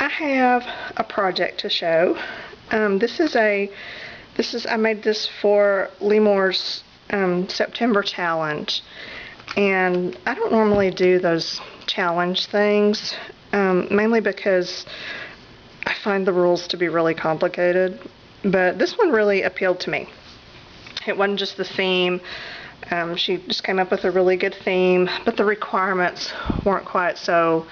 I have a project to show. I made this for Limor's September challenge, and I don't normally do those challenge things, mainly because I find the rules to be really complicated, but this one really appealed to me. It wasn't just the theme. She just came up with a really good theme, but the requirements weren't quite so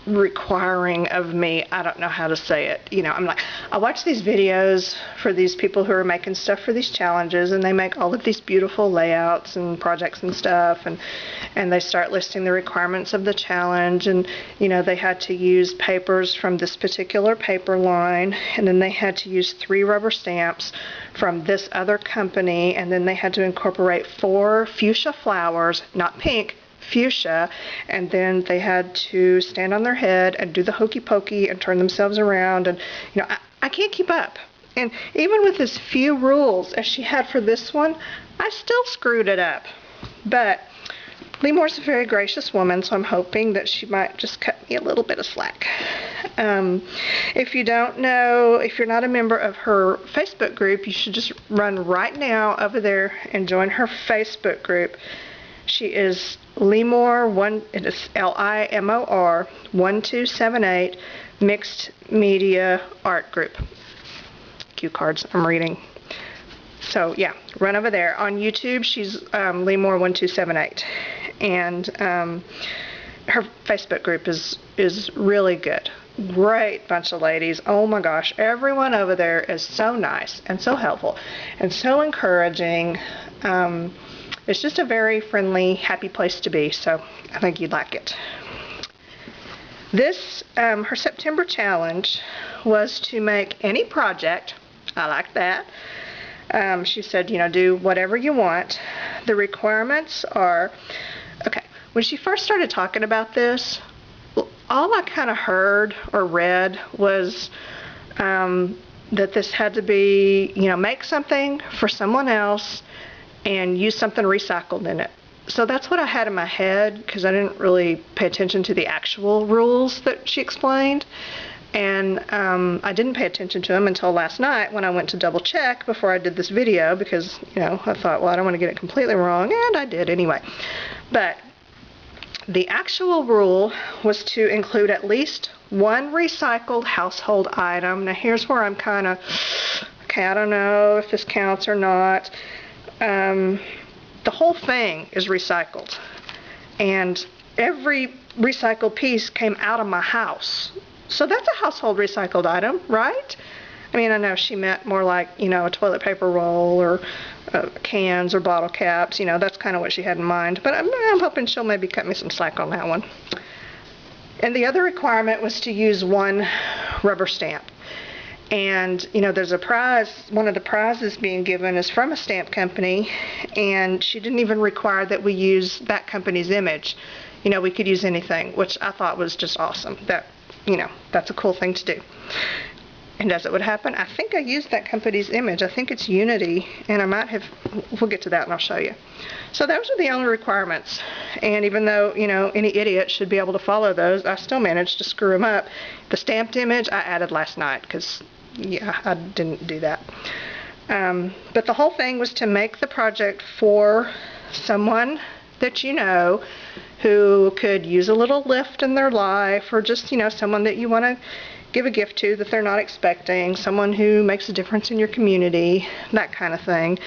requiring of me. I don't know how to say it. You know, I watch these videos for these people who are making stuff for these challenges, and they make all of these beautiful layouts and projects and stuff, and they start listing the requirements of the challenge, and you know, they had to use papers from this particular paper line, and then they had to use 3 rubber stamps from this other company, and then they had to incorporate 4 fuchsia flowers, not pink, fuchsia, and then they had to stand on their head and do the hokey pokey and turn themselves around, and you know, I can't keep up. And even with as few rules as she had for this one, I still screwed it up. But Limor's a very gracious woman, so I'm hoping that she might just cut me a little bit of slack. If you don't know, if you're not a member of her Facebook group, you should just run right now over there and join her Facebook group. She is Limor, it is Limor 1278 Mixed Media Art Group. Cue cards I'm reading. So yeah, run over there. On YouTube, she's Limor 1278, and her Facebook group is really good. Great bunch of ladies. Oh my gosh, everyone over there is so nice and so helpful and so encouraging. It's just a very friendly, happy place to be, so I think you'd like it. This, her September challenge was to make any project. I like that. She said, you know, do whatever you want. The requirements are, okay, when she first started talking about this, all I kind of heard or read was that this had to be, you know, make something for someone else and use something recycled in it. So that's what I had in my head, because I didn't really pay attention to the actual rules that she explained. And I didn't pay attention to them until last night when I went to double check before I did this video, because, you know, I thought, well, I don't want to get it completely wrong, and I did anyway. But the actual rule was to include at least 1 recycled household item. Now here's where I'm kind of, okay, I don't know if this counts or not. The whole thing is recycled, and every recycled piece came out of my house. So that's a household recycled item, right? I mean, I know she meant more like, you know, a toilet paper roll or cans or bottle caps. You know, that's kind of what she had in mind. But I'm hoping she'll maybe cut me some slack on that one. And the other requirement was to use 1 rubber stamp. And, you know, there's a prize. One of the prizes being given is from a stamp company, and she didn't even require that we use that company's image. You know, we could use anything, which I thought was just awesome. That, you know, that's a cool thing to do. And as it would happen, I think I used that company's image. I think it's Unity, and I might have, we'll get to that and I'll show you. So those are the only requirements. And even though, you know, any idiot should be able to follow those, I still managed to screw them up. The stamped image I added last night, because yeah, I didn't do that. But the whole thing was to make the project for someone that you know who could use a little lift in their life, or just, you know, someone that you want to give a gift to that they're not expecting, someone who makes a difference in your community, that kind of thing.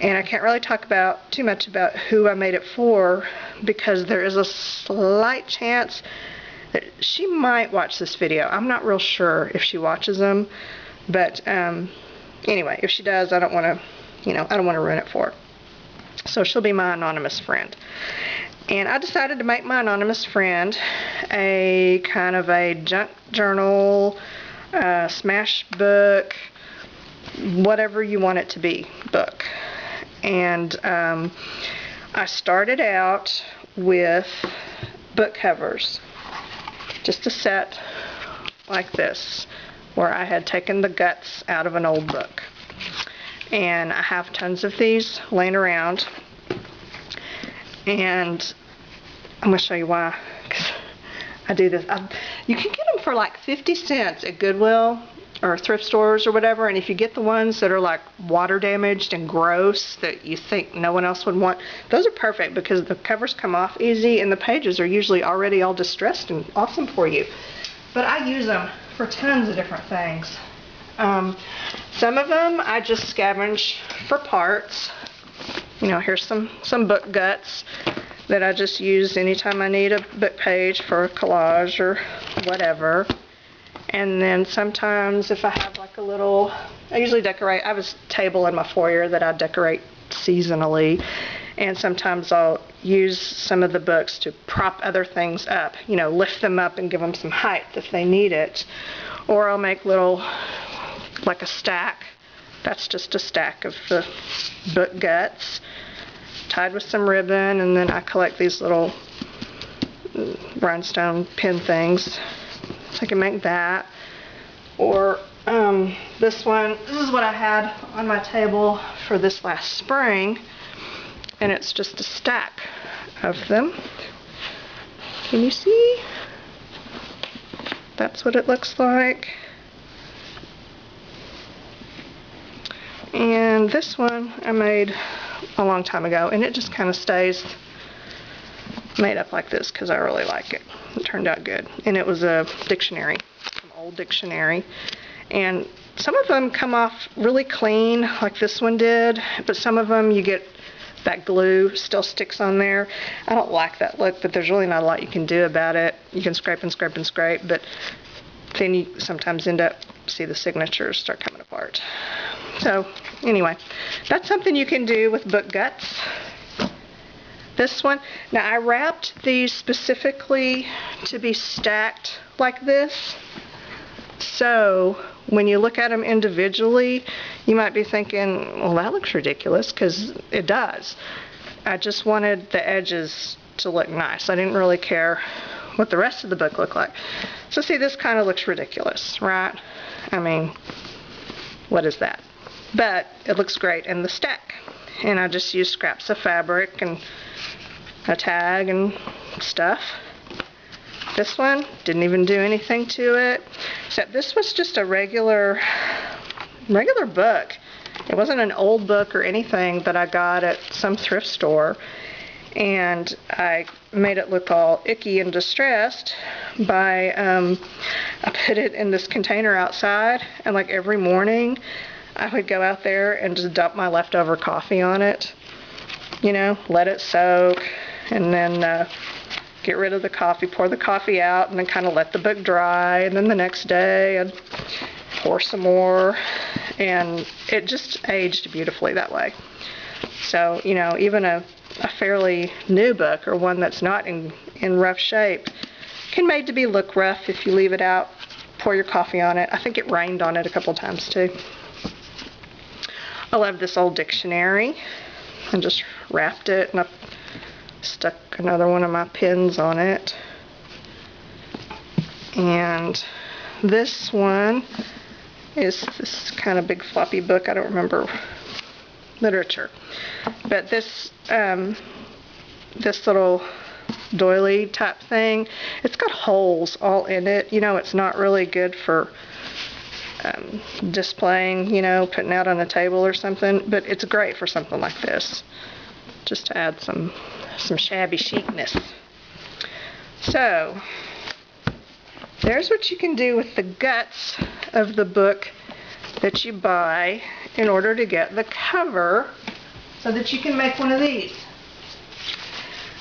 And I can't really talk about too much about who I made it for, because there is a slight chance that she might watch this video. I'm not real sure if she watches them, but anyway, if she does, I don't want to, you know, I don't want to ruin it for her. So she'll be my anonymous friend. And I decided to make my anonymous friend a kind of a junk journal, smash book, whatever you want it to be, book. And I started out with book covers, just a set like this, where I had taken the guts out of an old book. And I have tons of these laying around. And I'm going to show you why. 'Cause I do this. You can get them for like 50 cents at Goodwill or thrift stores or whatever, and if you get the ones that are like water damaged and gross that you think no one else would want, those are perfect because the covers come off easy and the pages are usually already all distressed and awesome for you. But I use them for tons of different things. Some of them I just scavenge for parts. You know, here's some book guts that I just use anytime I need a book page for a collage or whatever. And then sometimes if I have like a little, I usually decorate, I have a table in my foyer that I decorate seasonally, and sometimes I'll use some of the books to prop other things up, you know, lift them up and give them some height if they need it. Or I'll make little, like a stack, that's just a stack of the book guts tied with some ribbon, and then I collect these little rhinestone pin things. So I can make that. Or this one, this is what I had on my table for this last spring, and it's just a stack of them. Can you see? That's what it looks like. And this one I made a long time ago, and it just kind of stays made up like this because I really like it. It turned out good. And it was a dictionary, an old dictionary. And some of them come off really clean, like this one did, but some of them you get that glue still sticks on there. I don't like that look, but there's really not a lot you can do about it. You can scrape and scrape and scrape, but then you sometimes end up, see the signatures start coming apart. So anyway, that's something you can do with book guts. This one, now I wrapped these specifically to be stacked like this, so when you look at them individually, you might be thinking, well, that looks ridiculous, because it does. I just wanted the edges to look nice. I didn't really care what the rest of the book looked like. So see, this kind of looks ridiculous, right? I mean, what is that? But it looks great in the stack. And I just used scraps of fabric and a tag and stuff. This one didn't even do anything to it, except this was just a regular book. It wasn't an old book or anything that I got at some thrift store, and I made it look all icky and distressed by I put it in this container outside, and like every morning I would go out there and just dump my leftover coffee on it, you know, let it soak, and then get rid of the coffee, pour the coffee out, and then kind of let the book dry, and then the next day I'd pour some more, and it just aged beautifully that way. So, you know, even a fairly new book, or one that's not in rough shape, can made to be look rough if you leave it out, pour your coffee on it. I think it rained on it a couple times too. I love this old dictionary. I just wrapped it and I stuck another one of my pins on it. And this one is this kind of big floppy book. I don't remember literature, but this this little doily type thing, it's got holes all in it. You know, it's not really good for displaying, you know, putting out on a table or something, but it's great for something like this, just to add some shabby chicness. So there's what you can do with the guts of the book that you buy in order to get the cover so that you can make one of these.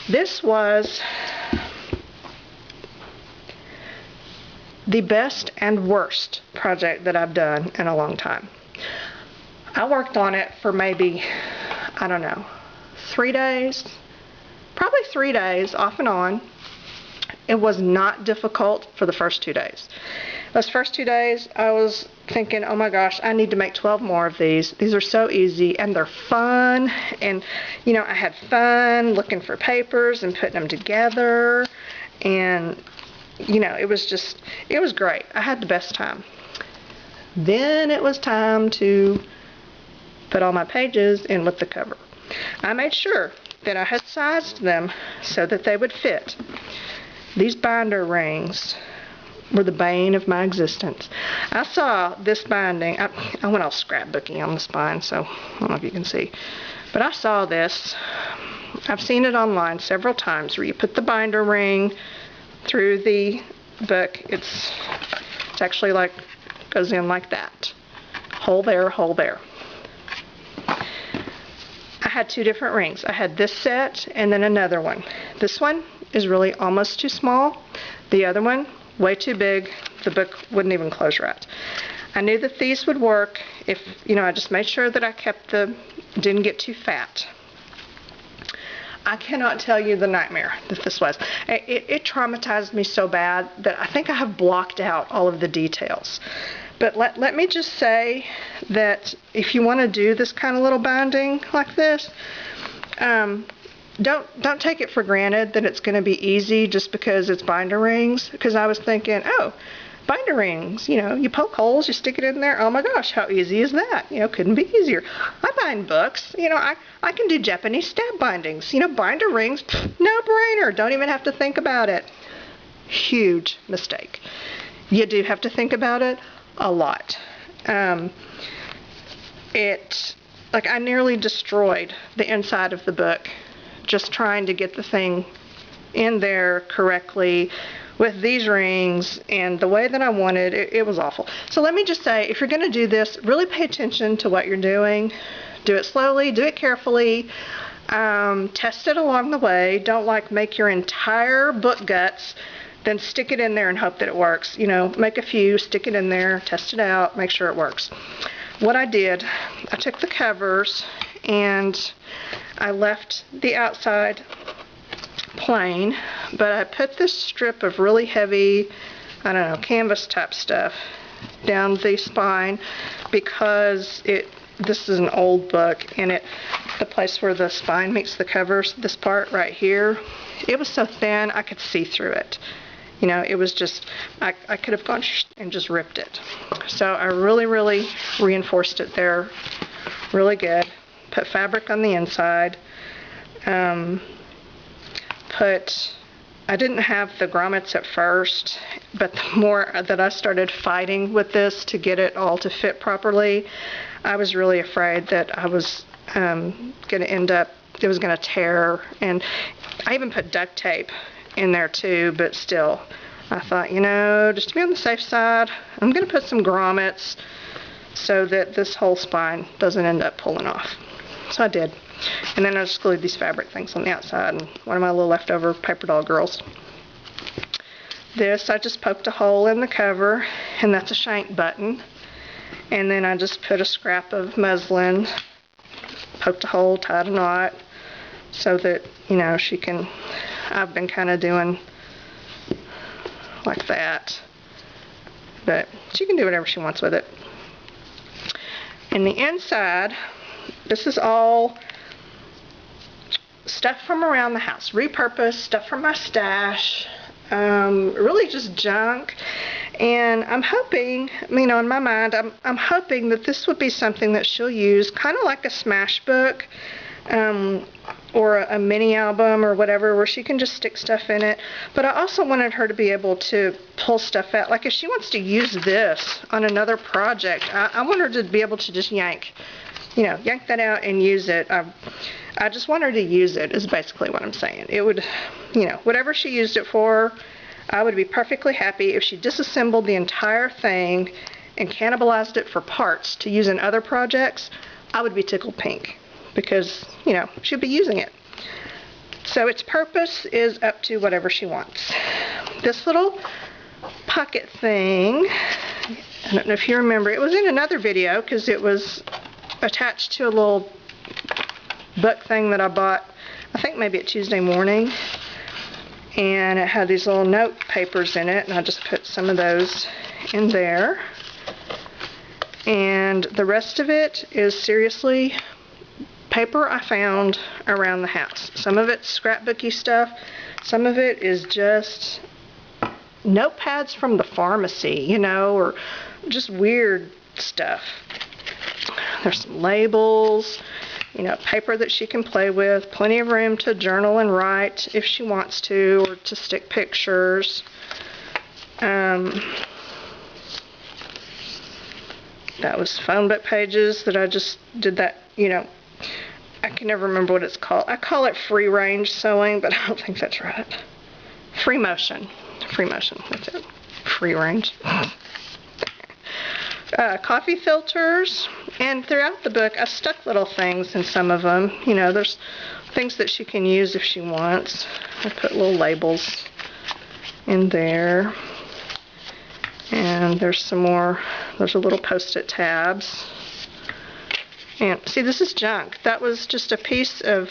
This was the best and worst project that I've done in a long time. I worked on it for maybe, I don't know, 3 days, probably 3 days off and on. It was not difficult for the first 2 days. Those first 2 days, I was thinking, oh my gosh, I need to make 12 more of these. These are so easy and they're fun. And, you know, I had fun looking for papers and putting them together. And, you know, it was great. I had the best time. Then it was time to put all my pages in with the cover. I made sure that I had sized them so that they would fit. These binder rings were the bane of my existence. I saw this binding. I went all scrapbooky on the spine, so I don't know if you can see. But I saw this. I've seen it online several times where you put the binder ring through the book. It's actually like, goes in like that. Hole there, hole there. I had two different rings. I had this set and then another one. This one is really almost too small. The other one, way too big. The book wouldn't even close right. I knew that these would work if, I just made sure that I kept didn't get too fat. I cannot tell you the nightmare that this was. It traumatized me so bad that I think I have blocked out all of the details. But let me just say that if you want to do this kind of little binding like this, don't take it for granted that it's going to be easy just because it's binder rings. Because I was thinking, oh, binder rings, you poke holes, you stick it in there. Oh my gosh, how easy is that? Couldn't be easier. I bind books. I can do Japanese stamp bindings. Binder rings, no brainer. Don't even have to think about it. Huge mistake. You do have to think about it a lot. I nearly destroyed the inside of the book just trying to get the thing in there correctly with these rings and the way that I wanted. It was awful. So let me just say, if you're going to do this, really pay attention to what you're doing. Do it slowly, do it carefully, test it along the way. Don't make your entire book guts, then stick it in there and hope that it works. Make a few, stick it in there, test it out, make sure it works. What I did, I took the covers and I left the outside plain, but I put this strip of really heavy, canvas type stuff down the spine because this is an old book, and the place where the spine meets the covers, this part right here, it was so thin I could see through it. It was just, I could have gone and just ripped it. So I really, really reinforced it there really good. Put fabric on the inside. I didn't have the grommets at first, but the more that I started fighting with this to get it all to fit properly, I was really afraid that I was going to end up, it was going to tear. And I even put duct tape in there too, but still, I thought, just to be on the safe side, I'm going to put some grommets so that this whole spine doesn't end up pulling off. So I did. And then I just glued these fabric things on the outside and one of my little leftover paper doll girls. This, I just poked a hole in the cover, and that's a shank button. And then I just put a scrap of muslin, poked a hole, tied a knot, so that, she can, I've been kind of doing like that. But she can do whatever she wants with it. In the inside, this is all stuff from around the house, repurposed stuff from my stash, really just junk. And I'm hoping, in my mind, I'm hoping that this would be something that she'll use, kind of like a smash book, or a mini album or whatever, where she can just stick stuff in it. But I also wanted her to be able to pull stuff out. Like if she wants to use this on another project, I want her to be able to just yank that out and use it. I just want her to use it, is basically what I'm saying. It would, whatever she used it for, I would be perfectly happy if she disassembled the entire thing and cannibalized it for parts to use in other projects. I would be tickled pink because, she'll be using it. So its purpose is up to whatever she wants. This little pocket thing, I don't know if you remember, it was in another video because it was attached to a little book thing that I bought, I think maybe at Tuesday morning. And it had these little note papers in it, and I just put some of those in there. And the rest of it is seriously paper I found around the house. Some of it's scrapbooky stuff. Some of it is just notepads from the pharmacy, or just weird stuff. There's some labels. You know, paper that she can play with, plenty of room to journal and write if she wants to, or to stick pictures. That was phone book pages that I just did that, you know, I can never remember what it's called. I call it free range sewing, but I don't think that's right. Free motion. Free motion, that's it. Free range. Coffee filters, and throughout the book I stuck little things in some of them. You know, there's things that she can use if she wants. I put little labels in there. And there's some more, there's a little post-it tabs. And see, this is junk. That was just a piece of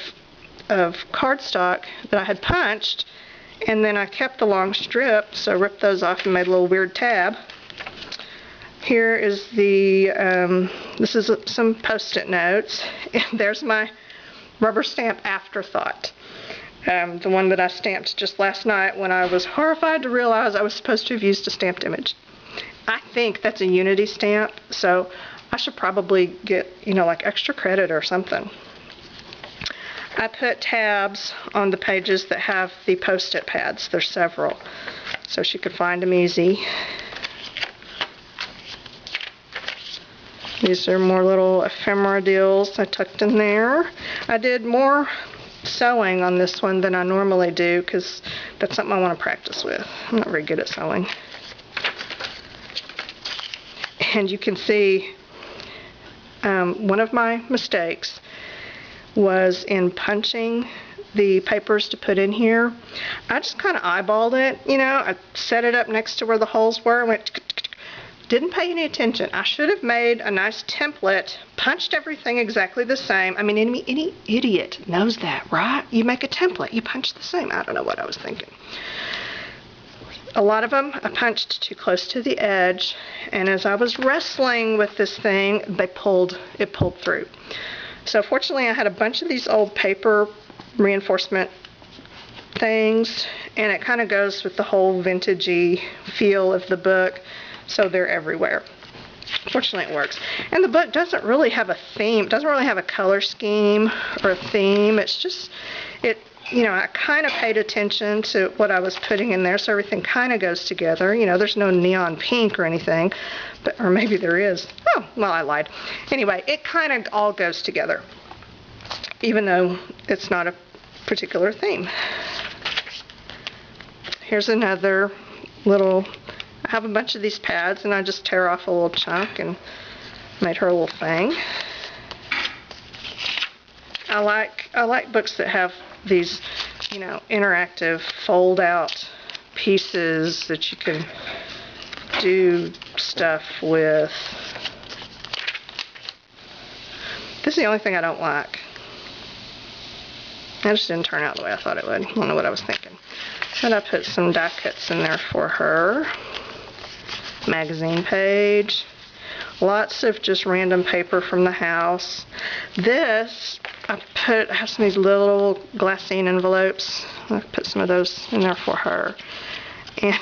cardstock that I had punched, and then I kept the long strip, so I ripped those off and made a little weird tab. Here is the, this is some post-it notes, and there's my rubber stamp afterthought. The one that I stamped just last night when I was horrified to realize I was supposed to have used a stamped image. I think that's a Unity stamp, so I should probably get, you know, like extra credit or something. I put tabs on the pages that have the post-it pads. There's several, so she could find them easy. These are more little ephemera deals I tucked in there. I did more sewing on this one than I normally do because that's something I want to practice with. I'm not very good at sewing. And you can see one of my mistakes was in punching the papers to put in here. I just kind of eyeballed it, you know. I set it up next to where the holes were and went, didn't pay any attention. I should have made a nice template, punched everything exactly the same. I mean, any idiot knows that, right? You make a template, you punch the same. I don't know what I was thinking. A lot of them I punched too close to the edge, and as I was wrestling with this thing, it pulled through. So fortunately I had a bunch of these old paper reinforcement things, and it kind of goes with the whole vintagey feel of the book, so they're everywhere. Fortunately it works. And the book doesn't really have a theme, doesn't really have a color scheme or a theme. It's just, you know, I kind of paid attention to what I was putting in there, so everything kind of goes together. You know, there's no neon pink or anything, but, or maybe there is. Oh, well, I lied. Anyway, it kind of all goes together, even though it's not a particular theme. Here's another little, I have a bunch of these pads, and I just tear off a little chunk and made her a little thing. I like books that have these, you know, interactive fold-out pieces that you can do stuff with. This is the only thing I don't like. It just didn't turn out the way I thought it would. I don't know what I was thinking. But I put some die cuts in there for her. Magazine page. Lots of just random paper from the house. This, I have some of these little glassine envelopes. I put some of those in there for her. And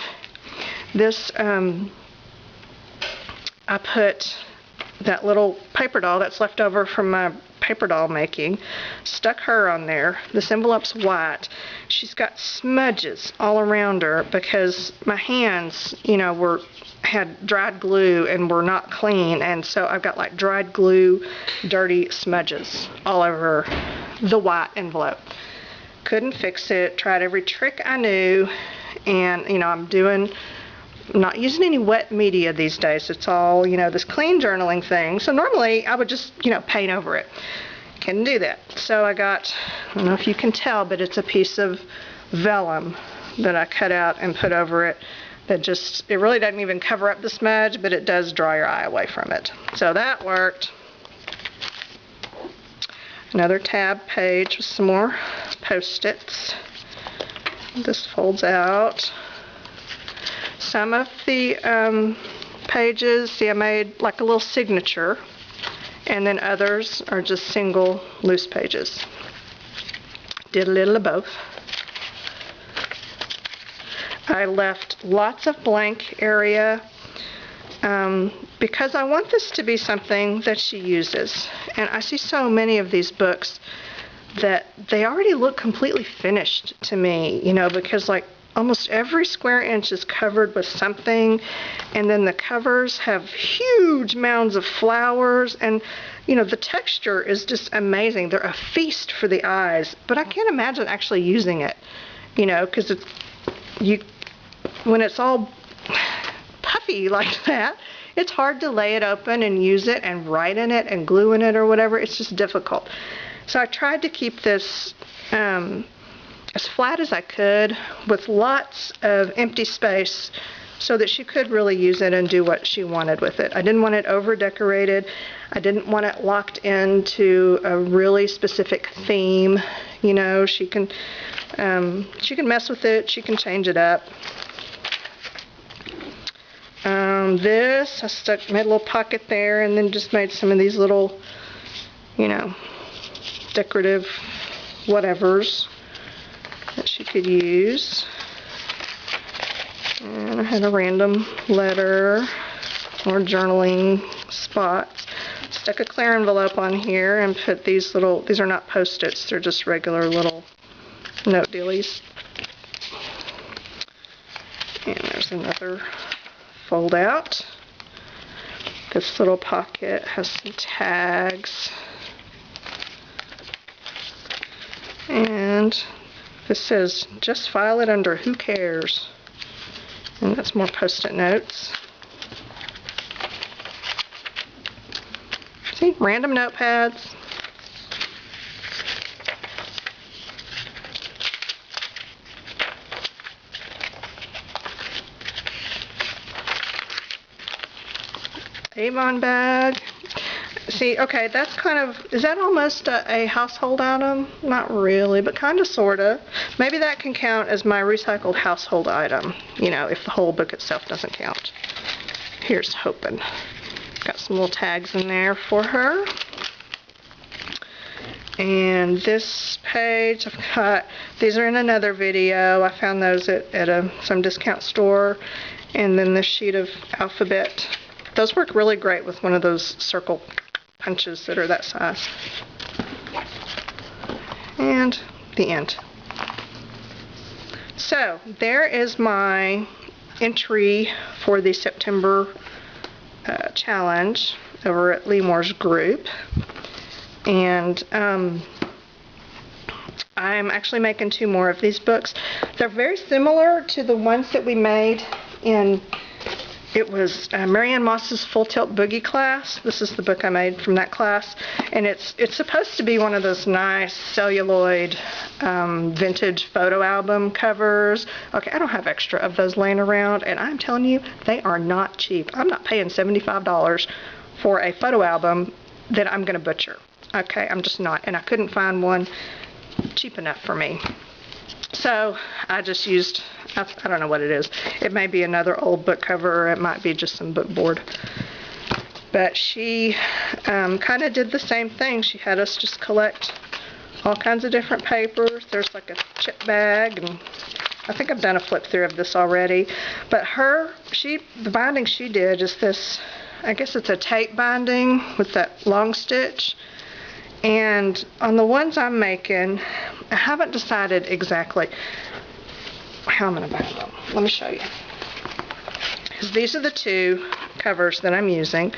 this, I put that little paper doll that's left over from my paper doll making, stuck her on there. This envelope's white. She's got smudges all around her because my hands, you know, had dried glue and were not clean, and so I've got like dried glue, dirty smudges all over the white envelope. Couldn't fix it, tried every trick I knew, and you know, I'm not using any wet media these days. It's all, you know, this clean journaling thing. So normally I would just, you know, paint over it. Couldn't do that. So I got, I don't know if you can tell, but it's a piece of vellum that I cut out and put over it. That just, it really doesn't even cover up the smudge, but it does draw your eye away from it. So that worked. Another tab page with some more post-its. This folds out. Some of the pages, see, I made like a little signature, and then others are just single loose pages. Did a little of both. I left lots of blank area because I want this to be something that she uses. And I see so many of these books that they already look completely finished to me, you know, because like almost every square inch is covered with something, and then the covers have huge mounds of flowers, and you know, the texture is just amazing. They're a feast for the eyes, but I can't imagine actually using it, you know, because when it's all puffy like that, it's hard to lay it open and use it and write in it and glue in it or whatever. It's just difficult. So I tried to keep this as flat as I could with lots of empty space so that she could really use it and do what she wanted with it. I didn't want it over decorated. I didn't want it locked into a really specific theme. You know, she can mess with it. She can change it up. This, I made a little pocket there and then just made some of these little, you know, decorative whatevers that she could use. And I had a random letter or journaling spots. Stuck a clear envelope on here and put these little, these are not Post-its, they're just regular little note dealies. And there's another fold out. This little pocket has some tags. And this says, just file it under who cares. And that's more Post-it notes. See, random notepads. Avon bag. See, okay, that's kind of, is that almost a household item? Not really, but kind of, sort of. Maybe that can count as my recycled household item, you know, if the whole book itself doesn't count. Here's hoping. Got some little tags in there for her. And this page, I've got, these are in another video. I found those at some discount store. And then this sheet of alphabet. Those work really great with one of those circle punches that are that size. And the end. So there is my entry for the September challenge over at Limor's group. And I'm actually making 2 more of these books. They're very similar to the ones that we made in, it was Marianne Moss's Full Tilt Boogie class. This is the book I made from that class. And it's supposed to be one of those nice celluloid vintage photo album covers. Okay, I don't have extra of those laying around, and I'm telling you, they are not cheap. I'm not paying $75 for a photo album that I'm going to butcher. Okay, I'm just not. And I couldn't find one cheap enough for me. So I just used, I don't know what it is. It may be another old book cover, or it might be just some book board. But she kind of did the same thing. She had us just collect all kinds of different papers. There's like a chip bag, and I think I've done a flip through of this already. But the binding she did is this, I guess it's a tape binding with that long stitch. And on the ones I'm making, I haven't decided exactly how I'm going to bind them. Let me show you. Because these are the 2 covers that I'm using.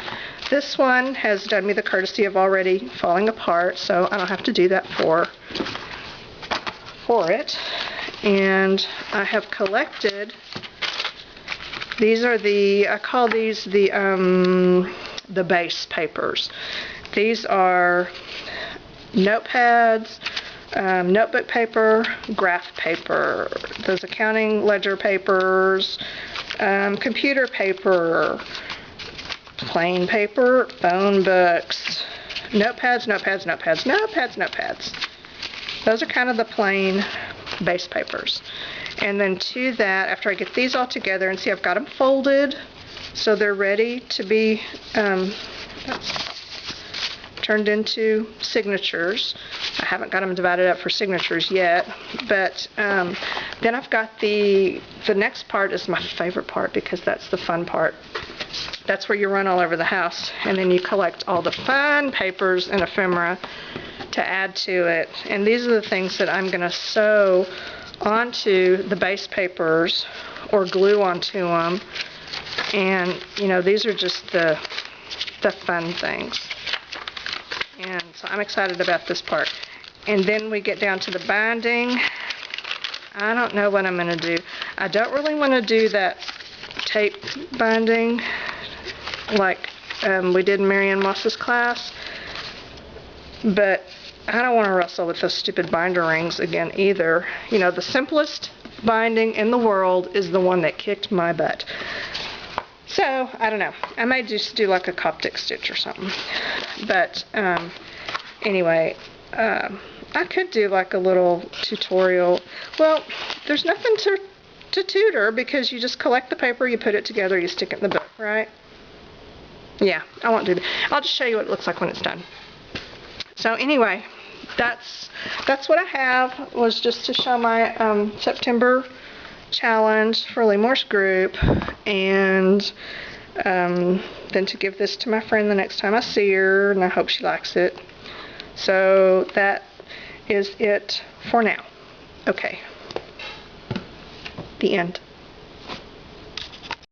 This one has done me the courtesy of already falling apart, so I don't have to do that for it. And I have collected, these are I call these the base papers. These are notepads, notebook paper, graph paper, those accounting ledger papers, computer paper, plain paper, phone books, notepads, notepads, notepads, notepads, notepads. Those are kind of the plain base papers. And then to that, after I get these all together, and see, I've got them folded so they're ready to be turned into signatures. I haven't got them divided up for signatures yet, but then I've got the next part is my favorite part, because that's the fun part. That's where you run all over the house, and then you collect all the fun papers and ephemera to add to it. And these are the things that I'm going to sew onto the base papers or glue onto them. And you know, these are just the fun things. And so I'm excited about this part. And then we get down to the binding. I don't know what I'm going to do. I don't really want to do that tape binding like we did in Marianne Moss's class, but I don't want to wrestle with those stupid binder rings again either. You know, the simplest binding in the world is the one that kicked my butt. So, I don't know. I might just do like a Coptic stitch or something. But, anyway, I could do like a little tutorial. Well, there's nothing to tutor because you just collect the paper, you put it together, you stick it in the book, right? Yeah, I won't do that. I'll just show you what it looks like when it's done. So anyway, that's what I have, was just to show my September challenge for Limor's group, and then to give this to my friend the next time I see her, and I hope she likes it. So that is it for now. Okay. The end.